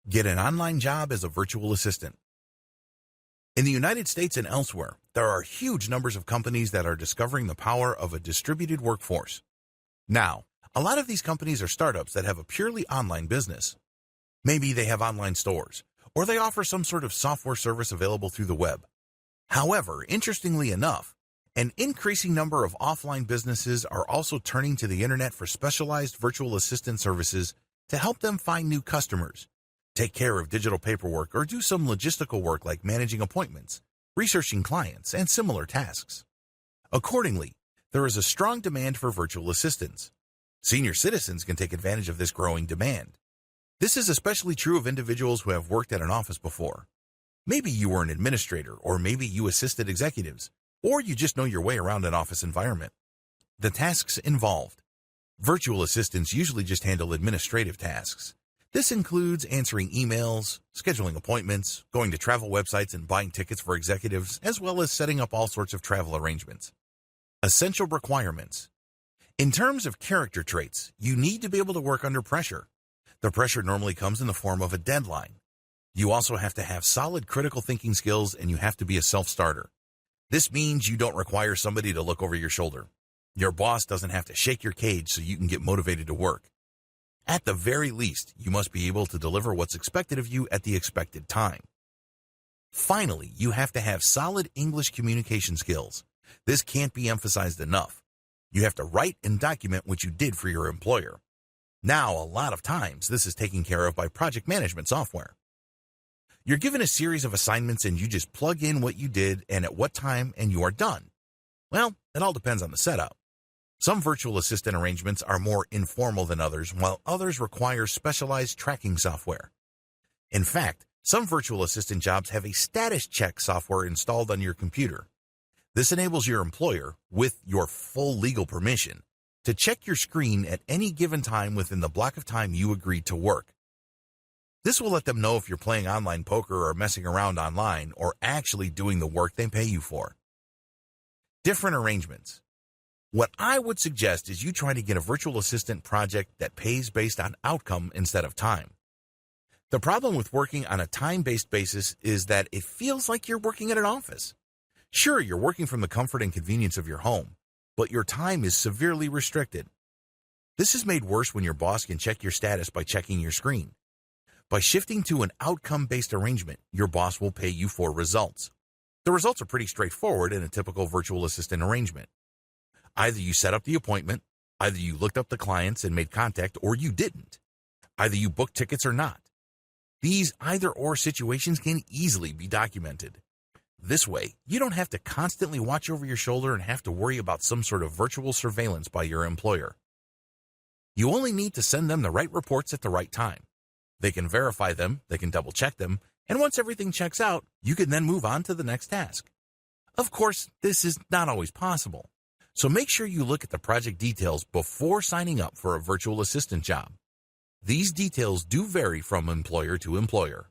Get an online job as a virtual assistant. In the United States and elsewhere, there are huge numbers of companies that are discovering the power of a distributed workforce. Now, a lot of these companies are startups that have a purely online business. Maybe they have online stores, or they offer some sort of software service available through the web. However, interestingly enough, an increasing number of offline businesses are also turning to the internet for specialized virtual assistant services to help them find new customers, take care of digital paperwork, or do some logistical work like managing appointments, researching clients, and similar tasks. Accordingly, there is a strong demand for virtual assistants. Senior citizens can take advantage of this growing demand. This is especially true of individuals who have worked at an office before. Maybe you were an administrator, or maybe you assisted executives, or you just know your way around an office environment. The tasks involved. Virtual assistants usually just handle administrative tasks. This includes answering emails, scheduling appointments, going to travel websites and buying tickets for executives, as well as setting up all sorts of travel arrangements. Essential requirements. In terms of character traits, you need to be able to work under pressure. The pressure normally comes in the form of a deadline. You also have to have solid critical thinking skills, and you have to be a self-starter. This means you don't require somebody to look over your shoulder. Your boss doesn't have to shake your cage so you can get motivated to work. At the very least, you must be able to deliver what's expected of you at the expected time. Finally, you have to have solid English communication skills. This can't be emphasized enough. You have to write and document what you did for your employer. Now, a lot of times, this is taken care of by project management software. You're given a series of assignments and you just plug in what you did and at what time and you are done. Well, it all depends on the setup. Some virtual assistant arrangements are more informal than others, while others require specialized tracking software. In fact, some virtual assistant jobs have a status check software installed on your computer. This enables your employer, with your full legal permission, to check your screen at any given time within the block of time you agreed to work. This will let them know if you're playing online poker or messing around online or actually doing the work they pay you for. Different arrangements. What I would suggest is you try to get a virtual assistant project that pays based on outcome instead of time. The problem with working on a time-based basis is that it feels like you're working at an office. Sure, you're working from the comfort and convenience of your home, but your time is severely restricted. This is made worse when your boss can check your status by checking your screen. By shifting to an outcome-based arrangement, your boss will pay you for results. The results are pretty straightforward in a typical virtual assistant arrangement. Either you set up the appointment, either you looked up the clients and made contact, or you didn't. Either you booked tickets or not. These either-or situations can easily be documented. This way, you don't have to constantly watch over your shoulder and have to worry about some sort of virtual surveillance by your employer. You only need to send them the right reports at the right time. They can verify them, they can double-check them, and once everything checks out, you can then move on to the next task. Of course, this is not always possible, so make sure you look at the project details before signing up for a virtual assistant job. These details do vary from employer to employer.